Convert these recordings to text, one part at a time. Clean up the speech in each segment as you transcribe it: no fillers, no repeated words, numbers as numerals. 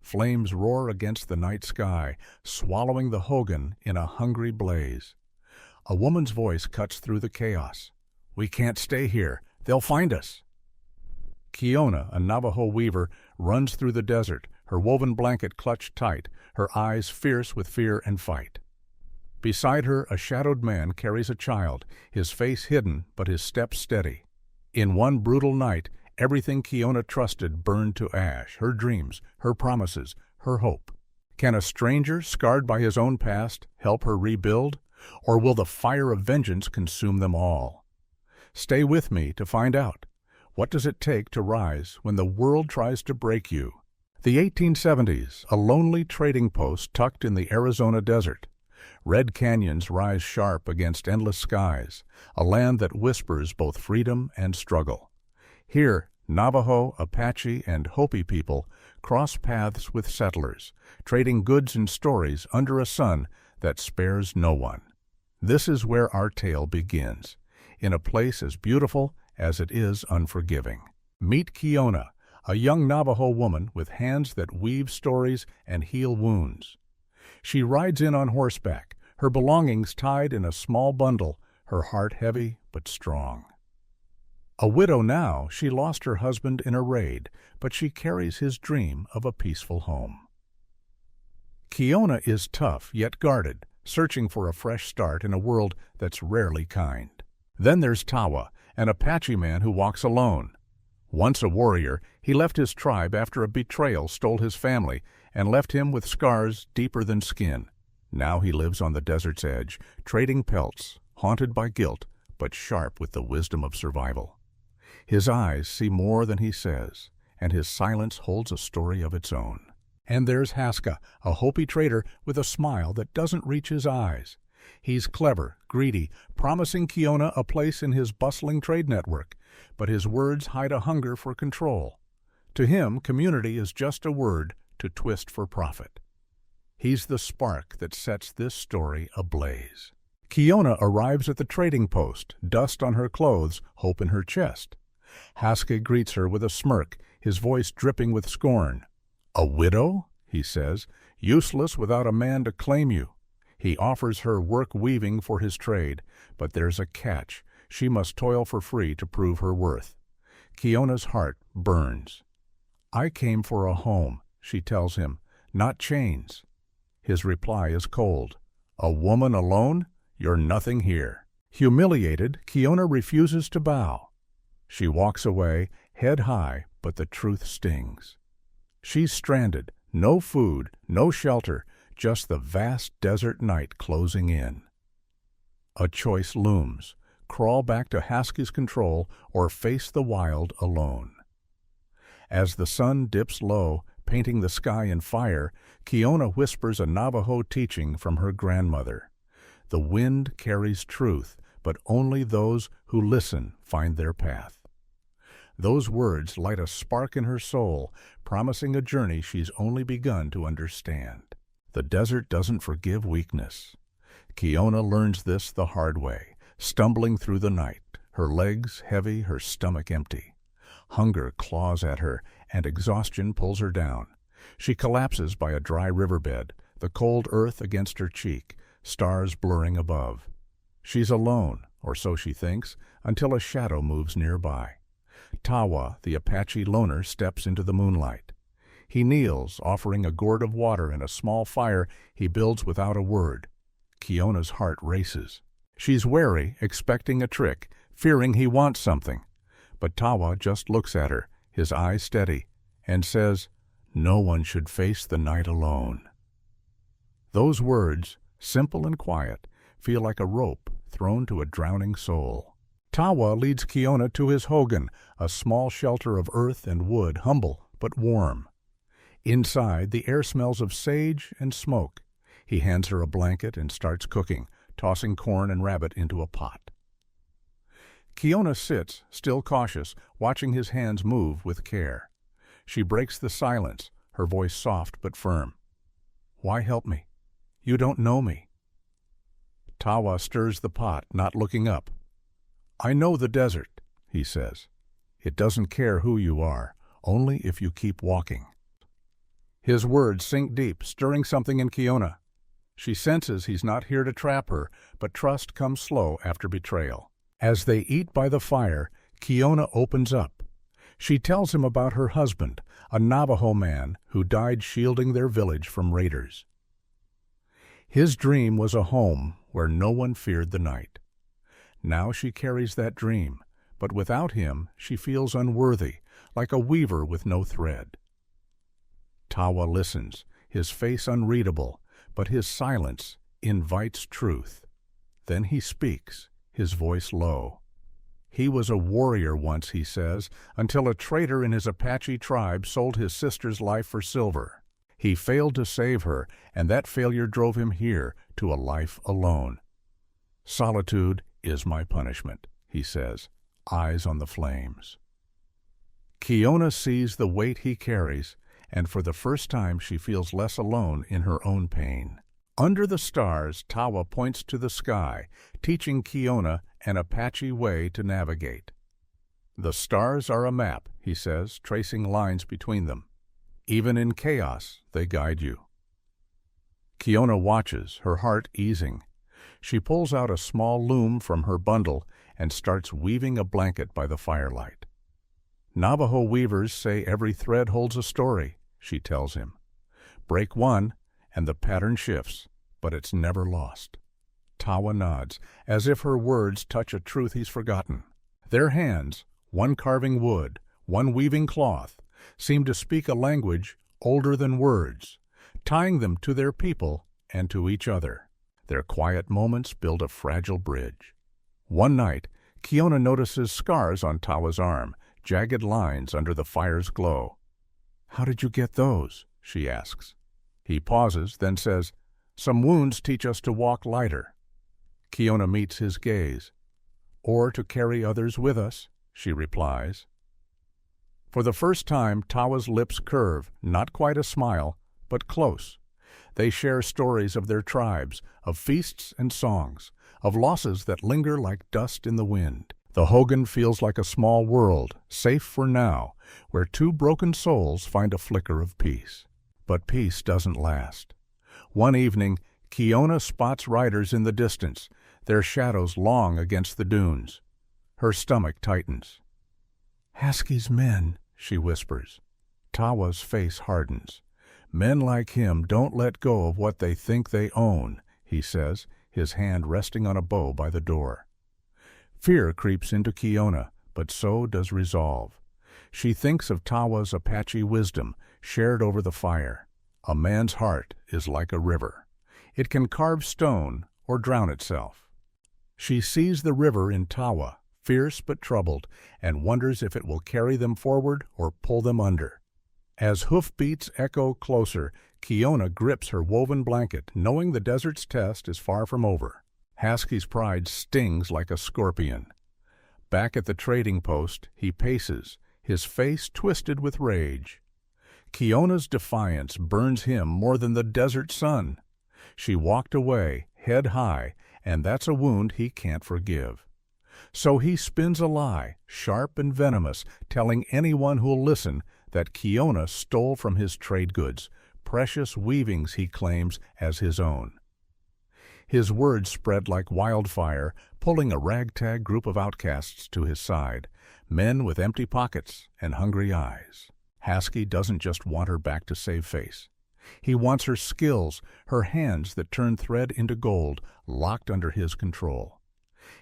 Flames roar against the night sky, swallowing the Hogan in a hungry blaze. A woman's voice cuts through the chaos. "We can't stay here. They'll find us." Kiona, a Navajo weaver, runs through the desert, her woven blanket clutched tight, her eyes fierce with fear and fight. Beside her, a shadowed man carries a child, his face hidden but his steps steady. In one brutal night, everything Kiona trusted burned to ash, her dreams, her promises, her hope. Can a stranger, scarred by his own past, help her rebuild? Or will the fire of vengeance consume them all? Stay with me to find out. What does it take to rise when the world tries to break you? The 1870s, a lonely trading post tucked in the Arizona desert. Red canyons rise sharp against endless skies, a land that whispers both freedom and struggle. Here, Navajo, Apache, and Hopi people cross paths with settlers, trading goods and stories under a sun that spares no one. This is where our tale begins, in a place as beautiful as it is unforgiving. Meet Kiona, a young Navajo woman with hands that weave stories and heal wounds. She rides in on horseback, her belongings tied in a small bundle, her heart heavy but strong. A widow now, she lost her husband in a raid, but she carries his dream of a peaceful home. Kiona is tough yet guarded, searching for a fresh start in a world that's rarely kind. Then there's Tawa, an Apache man who walks alone. Once a warrior, he left his tribe after a betrayal stole his family and left him with scars deeper than skin. Now he lives on the desert's edge, trading pelts, haunted by guilt, but sharp with the wisdom of survival. His eyes see more than he says, and his silence holds a story of its own. And there's Haske, a Hopi trader with a smile that doesn't reach his eyes. He's clever, greedy, promising Kiona a place in his bustling trade network, but his words hide a hunger for control. To him, community is just a word to twist for profit. He's the spark that sets this story ablaze. Kiona arrives at the trading post, dust on her clothes, hope in her chest. Haske greets her with a smirk, his voice dripping with scorn. "A widow?" he says, "useless without a man to claim you." He offers her work weaving for his trade, but there's a catch. She must toil for free to prove her worth. Kiona's heart burns. "I came for a home," she tells him, "not chains." His reply is cold. "A woman alone? You're nothing here." Humiliated, Kiona refuses to bow. She walks away, head high, but the truth stings. She's stranded, no food, no shelter, just the vast desert night closing in. A choice looms: crawl back to Haske's control or face the wild alone. As the sun dips low, painting the sky in fire, Kiona whispers a Navajo teaching from her grandmother. The wind carries truth, but only those who listen find their path. Those words light a spark in her soul, promising a journey she's only begun to understand. The desert doesn't forgive weakness. Kiona learns this the hard way, stumbling through the night, her legs heavy, her stomach empty. Hunger claws at her, and exhaustion pulls her down. She collapses by a dry riverbed, the cold earth against her cheek, stars blurring above. She's alone, or so she thinks, until a shadow moves nearby. Tawa, the Apache loner, steps into the moonlight. He kneels, offering a gourd of water and a small fire he builds without a word. Kiona's heart races. She's wary, expecting a trick, fearing he wants something. But Tawa just looks at her, his eyes steady, and says, "No one should face the night alone." Those words, simple and quiet, feel like a rope thrown to a drowning soul. Tawa leads Kiona to his Hogan, a small shelter of earth and wood, humble but warm. Inside, the air smells of sage and smoke. He hands her a blanket and starts cooking, tossing corn and rabbit into a pot. Kiona sits, still cautious, watching his hands move with care. She breaks the silence, her voice soft but firm. "Why help me? You don't know me." Tawa stirs the pot, not looking up. "I know the desert," he says. "It doesn't care who you are, only if you keep walking." His words sink deep, stirring something in Kiona. She senses he's not here to trap her, but trust comes slow after betrayal. As they eat by the fire, Kiona opens up. She tells him about her husband, a Navajo man who died shielding their village from raiders. His dream was a home where no one feared the night. Now she carries that dream, but without him she feels unworthy, like a weaver with no thread. Tawa listens, his face unreadable, but his silence invites truth. Then he speaks, his voice low. He was a warrior once, he says, until a traitor in his Apache tribe sold his sister's life for silver. He failed to save her, and that failure drove him here to a life alone. Solitude is my punishment, he says, eyes on the flames. Kiona sees the weight he carries, and for the first time she feels less alone in her own pain. Under the stars, Tawa points to the sky, teaching Kiona an Apache way to navigate. The stars are a map, he says, tracing lines between them. Even in chaos, they guide you. Kiona watches, her heart easing. She pulls out a small loom from her bundle and starts weaving a blanket by the firelight. Navajo weavers say every thread holds a story, she tells him. Break one, and the pattern shifts, but it's never lost. Tawa nods, as if her words touch a truth he's forgotten. Their hands, one carving wood, one weaving cloth, seem to speak a language older than words, tying them to their people and to each other. Their quiet moments build a fragile bridge. One night, Kiona notices scars on Tawa's arm, jagged lines under the fire's glow. "How did you get those?" she asks. He pauses, then says, "Some wounds teach us to walk lighter." Kiona meets his gaze. "Or to carry others with us," she replies. For the first time, Tawa's lips curve, not quite a smile, but close. They share stories of their tribes, of feasts and songs, of losses that linger like dust in the wind. The Hogan feels like a small world, safe for now, where two broken souls find a flicker of peace. But peace doesn't last. One evening, Kiona spots riders in the distance, their shadows long against the dunes. Her stomach tightens. "Haske's men," she whispers. Tawa's face hardens. "Men like him don't let go of what they think they own," he says, his hand resting on a bow by the door. Fear creeps into Kiona, but so does resolve. She thinks of Tawa's Apache wisdom, shared over the fire. A man's heart is like a river. It can carve stone or drown itself. She sees the river in Tawa, fierce but troubled, and wonders if it will carry them forward or pull them under. As hoofbeats echo closer, Kiona grips her woven blanket, knowing the desert's test is far from over. Haske's pride stings like a scorpion. Back at the trading post, he paces, his face twisted with rage. Kiona's defiance burns him more than the desert sun. She walked away, head high, and that's a wound he can't forgive. So he spins a lie, sharp and venomous, telling anyone who'll listen that Kiona stole from his trade goods, precious weavings he claims as his own. His words spread like wildfire, pulling a ragtag group of outcasts to his side, men with empty pockets and hungry eyes. Haske doesn't just want her back to save face. He wants her skills, her hands that turn thread into gold, locked under his control.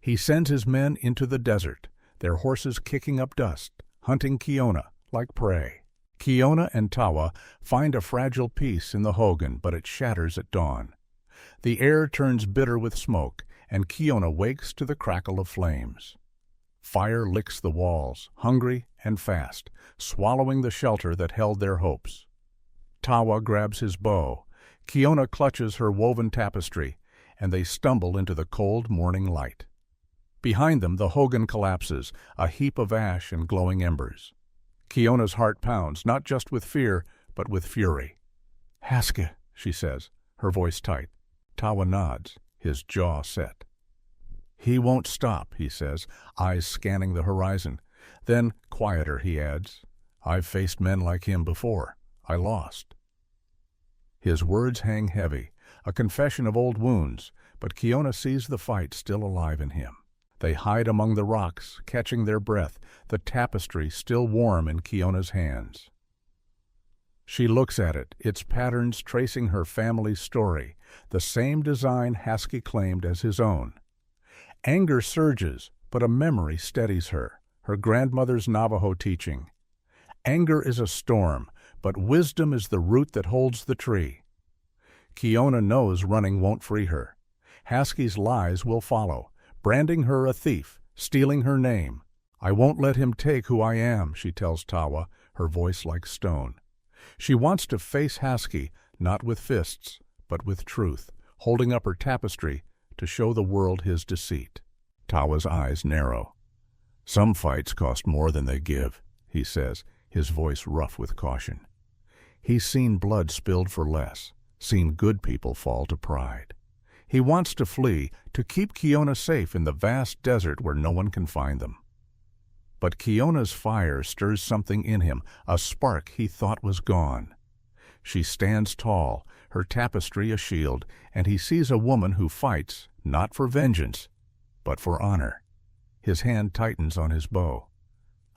He sends his men into the desert, their horses kicking up dust, hunting Kiona like prey. Kiona and Tawa find a fragile peace in the Hogan, but it shatters at dawn. The air turns bitter with smoke, and Kiona wakes to the crackle of flames. Fire licks the walls, hungry and fast, swallowing the shelter that held their hopes. Tawa grabs his bow. Kiona clutches her woven tapestry, and they stumble into the cold morning light. Behind them, the Hogan collapses, a heap of ash and glowing embers. Kiona's heart pounds, not just with fear, but with fury. "Haske," she says, her voice tight. Tawa nods, his jaw set. "He won't stop," he says, eyes scanning the horizon. Then, quieter, he adds, "I've faced men like him before. I lost." His words hang heavy, a confession of old wounds, but Kiona sees the fight still alive in him. They hide among the rocks, catching their breath, the tapestry still warm in Kiona's hands. She looks at it, its patterns tracing her family's story, the same design Haske claimed as his own. Anger surges, but a memory steadies her grandmother's Navajo teaching. Anger is a storm, but wisdom is the root that holds the tree. Kiona knows running won't free her. Haske's lies will follow, branding her a thief, stealing her name. "I won't let him take who I am," she tells Tawa, her voice like stone. She wants to face Haske, not with fists, but with truth, holding up her tapestry to show the world his deceit. Tawa's eyes narrow. "Some fights cost more than they give," he says, his voice rough with caution. He's seen blood spilled for less, seen good people fall to pride. He wants to flee, to keep Kiona safe in the vast desert where no one can find them. But Kiona's fire stirs something in him, a spark he thought was gone. She stands tall, her tapestry a shield, and he sees a woman who fights, not for vengeance, but for honor. His hand tightens on his bow.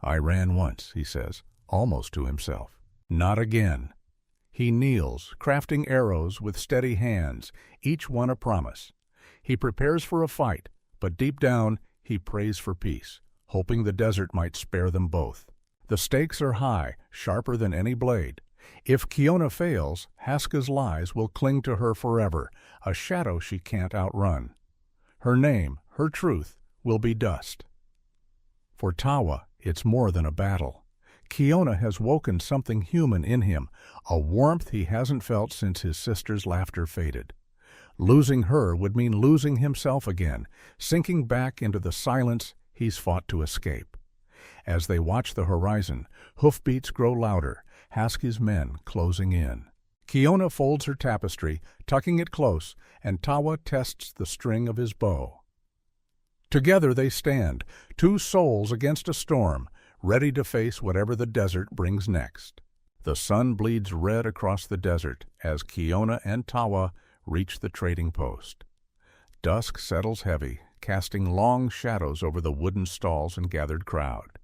"I ran once," he says, almost to himself. "Not again." He kneels, crafting arrows with steady hands, each one a promise. He prepares for a fight, but deep down he prays for peace, hoping the desert might spare them both. The stakes are high, sharper than any blade. If Kiona fails, Haske's lies will cling to her forever, a shadow she can't outrun. Her name, her truth, will be dust. For Tawa, it's more than a battle. Kiona has woken something human in him, a warmth he hasn't felt since his sister's laughter faded. Losing her would mean losing himself again, sinking back into the silence he's fought to escape. As they watch the horizon, hoofbeats grow louder, Haske's men closing in. Kiona folds her tapestry, tucking it close, and Tawa tests the string of his bow. Together they stand, two souls against a storm, ready to face whatever the desert brings next. The sun bleeds red across the desert as Kiona and Tawa reach the trading post. Dusk settles heavy, casting long shadows over the wooden stalls and gathered crowd.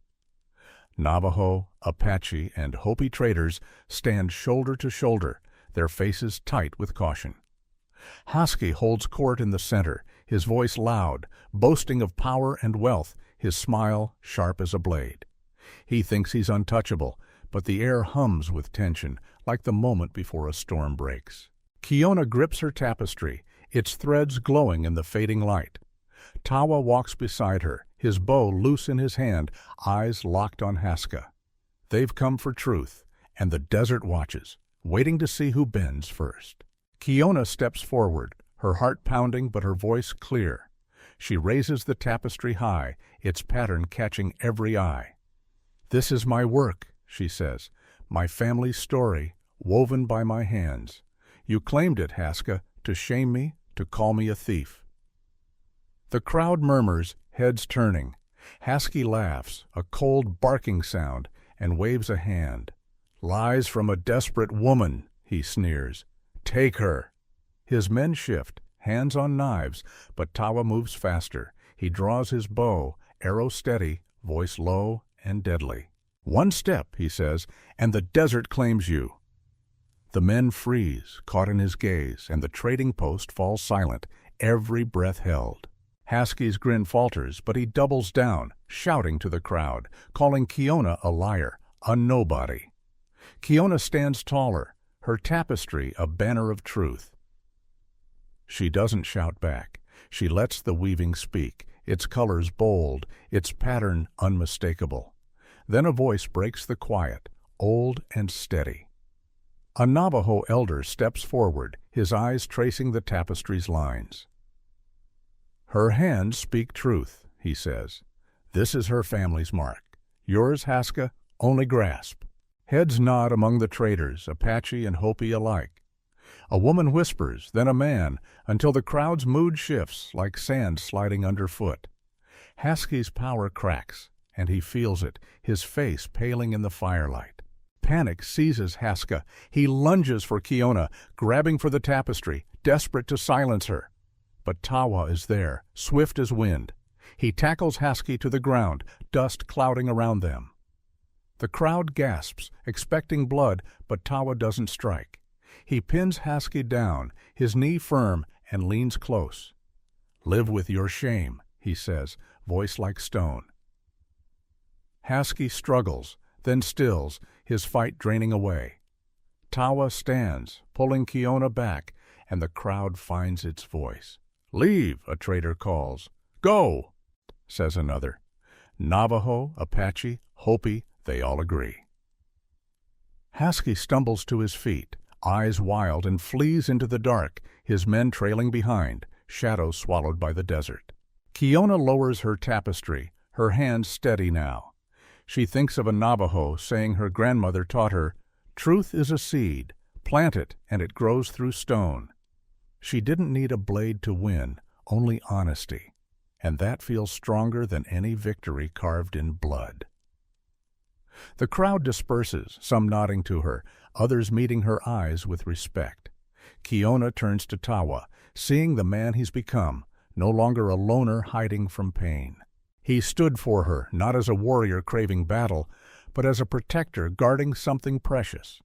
Navajo, Apache, and Hopi traders stand shoulder to shoulder, their faces tight with caution. Haske holds court in the center, his voice loud, boasting of power and wealth, his smile sharp as a blade. He thinks he's untouchable, but the air hums with tension, like the moment before a storm breaks. Kiona grips her tapestry, its threads glowing in the fading light. Tawa walks beside her, his bow loose in his hand, eyes locked on Haske. They've come for truth, and the desert watches, waiting to see who bends first. Kiona steps forward, her heart pounding but her voice clear. She raises the tapestry high, its pattern catching every eye. "This is my work," she says, "my family's story, woven by my hands. You claimed it, Haske, to shame me, to call me a thief." The crowd murmurs, heads turning. Haske laughs, a cold barking sound, and waves a hand. "Lies from a desperate woman," he sneers. "Take her." His men shift, hands on knives, but Tawa moves faster. He draws his bow, arrow steady, voice low and deadly. "One step," he says, "and the desert claims you." The men freeze, caught in his gaze, and the trading post falls silent, every breath held. Haske's grin falters, but he doubles down, shouting to the crowd, calling Kiona a liar, a nobody. Kiona stands taller, her tapestry a banner of truth. She doesn't shout back. She lets the weaving speak, its colors bold, its pattern unmistakable. Then a voice breaks the quiet, old and steady. A Navajo elder steps forward, his eyes tracing the tapestry's lines. "Her hands speak truth," he says. "This is her family's mark. Yours, Haske, only grasp." Heads nod among the traders, Apache and Hopi alike. A woman whispers, then a man, until the crowd's mood shifts like sand sliding underfoot. Haske's power cracks, and he feels it, his face paling in the firelight. Panic seizes Haske. He lunges for Kiona, grabbing for the tapestry, desperate to silence her. But Tawa is there, swift as wind. He tackles Haske to the ground, dust clouding around them. The crowd gasps, expecting blood, but Tawa doesn't strike. He pins Haske down, his knee firm, and leans close. "Live with your shame," he says, voice like stone. Haske struggles, then stills, his fight draining away. Tawa stands, pulling Kiona back, and the crowd finds its voice. "Leave," a trader calls. "Go," says another. Navajo, Apache, Hopi, they all agree. Haske stumbles to his feet, eyes wild, and flees into the dark, his men trailing behind, shadows swallowed by the desert. Kiona lowers her tapestry, her hands steady now. She thinks of a Navajo saying her grandmother taught her, "Truth is a seed, plant it and it grows through stone." She didn't need a blade to win, only honesty, and that feels stronger than any victory carved in blood. The crowd disperses, some nodding to her, others meeting her eyes with respect. Kiona turns to Tawa, seeing the man he's become, no longer a loner hiding from pain. He stood for her, not as a warrior craving battle, but as a protector guarding something precious.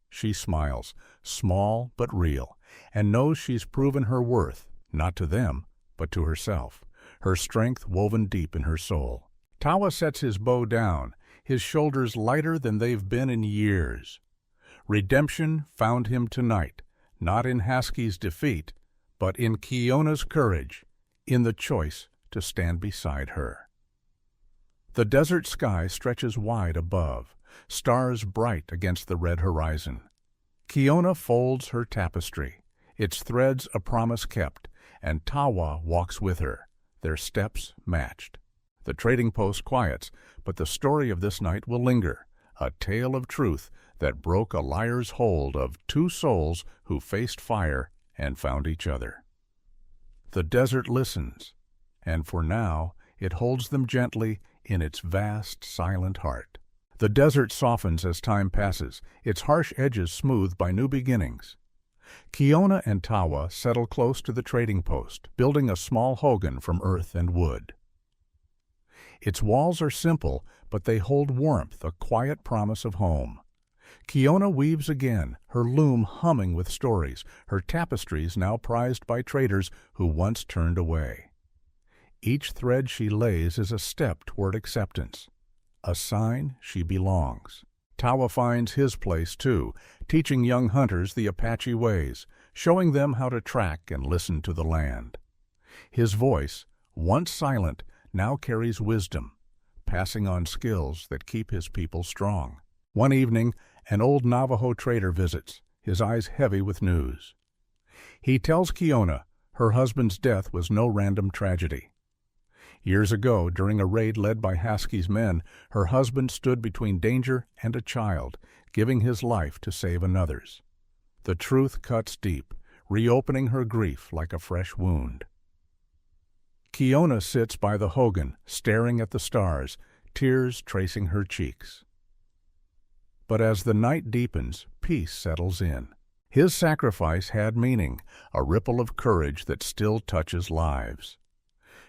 She smiles, small but real, and knows she's proven her worth, not to them, but to herself, her strength woven deep in her soul. Tawa sets his bow down, his shoulders lighter than they've been in years. Redemption found him tonight, not in Haske's defeat, but in Kiona's courage, in the choice to stand beside her. The desert sky stretches wide above, stars bright against the red horizon. Kiona folds her tapestry, its threads a promise kept, and Tawa walks with her, their steps matched. The trading post quiets, but the story of this night will linger, a tale of truth that broke a liar's hold of two souls who faced fire and found each other. The desert listens, and for now it holds them gently in its vast, silent heart. The desert softens as time passes, its harsh edges smoothed by new beginnings. Kiona and Tawa settle close to the trading post, building a small Hogan from earth and wood. Its walls are simple, but they hold warmth, a quiet promise of home. Kiona weaves again, her loom humming with stories, her tapestries now prized by traders who once turned away. Each thread she lays is a step toward acceptance, a sign she belongs. Tawa finds his place, too, teaching young hunters the Apache ways, showing them how to track and listen to the land. His voice, once silent, now carries wisdom, passing on skills that keep his people strong. One evening, an old Navajo trader visits, his eyes heavy with news. He tells Kiona her husband's death was no random tragedy. Years ago, during a raid led by Haske's men, her husband stood between danger and a child, giving his life to save another's. The truth cuts deep, reopening her grief like a fresh wound. Kiona sits by the Hogan, staring at the stars, tears tracing her cheeks. But as the night deepens, peace settles in. His sacrifice had meaning, a ripple of courage that still touches lives.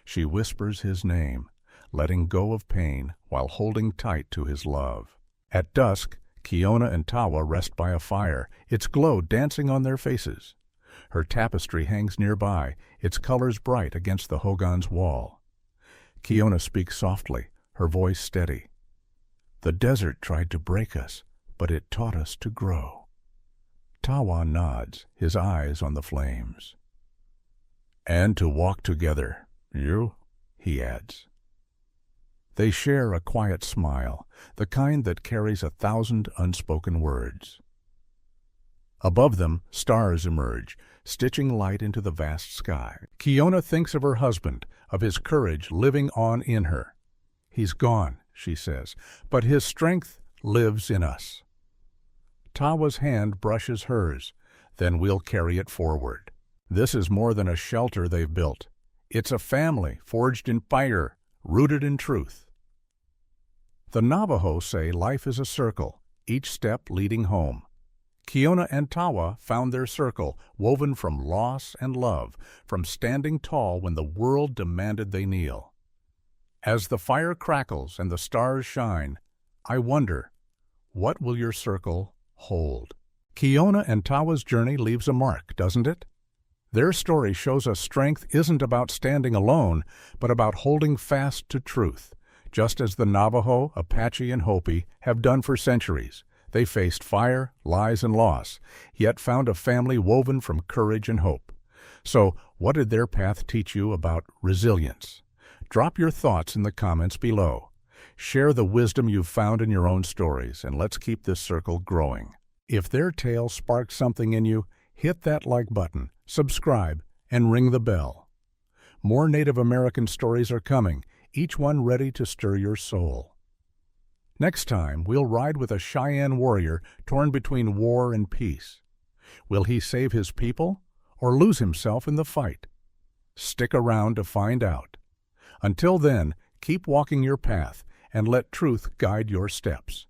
She whispers his name, letting go of pain while holding tight to his love. At dusk, Kiona and Tawa rest by a fire, its glow dancing on their faces. Her tapestry hangs nearby, its colors bright against the Hogan's wall. Kiona speaks softly, her voice steady. "The desert tried to break us, but it taught us to grow." Tawa nods, his eyes on the flames. "And to walk together, you," he adds. They share a quiet smile, the kind that carries 1,000 unspoken words. Above them, stars emerge, stitching light into the vast sky. Kiona thinks of her husband, of his courage living on in her. "He's gone," she says, "but his strength lives in us." Tawa's hand brushes hers, "Then we'll carry it forward." This is more than a shelter they've built. It's a family forged in fire, rooted in truth. The Navajo say life is a circle, each step leading home. Kiona and Tawa found their circle, woven from loss and love, from standing tall when the world demanded they kneel. As the fire crackles and the stars shine, I wonder, what will your circle hold? Kiona and Tawa's journey leaves a mark, doesn't it? Their story shows us strength isn't about standing alone, but about holding fast to truth, just as the Navajo, Apache, and Hopi have done for centuries. They faced fire, lies, and loss, yet found a family woven from courage and hope. So, what did their path teach you about resilience? Drop your thoughts in the comments below. Share the wisdom you've found in your own stories, and let's keep this circle growing. If their tale sparked something in you, hit that like button, subscribe, and ring the bell. More Native American stories are coming, each one ready to stir your soul. Next time, we'll ride with a Cheyenne warrior torn between war and peace. Will he save his people or lose himself in the fight? Stick around to find out. Until then, keep walking your path and let truth guide your steps.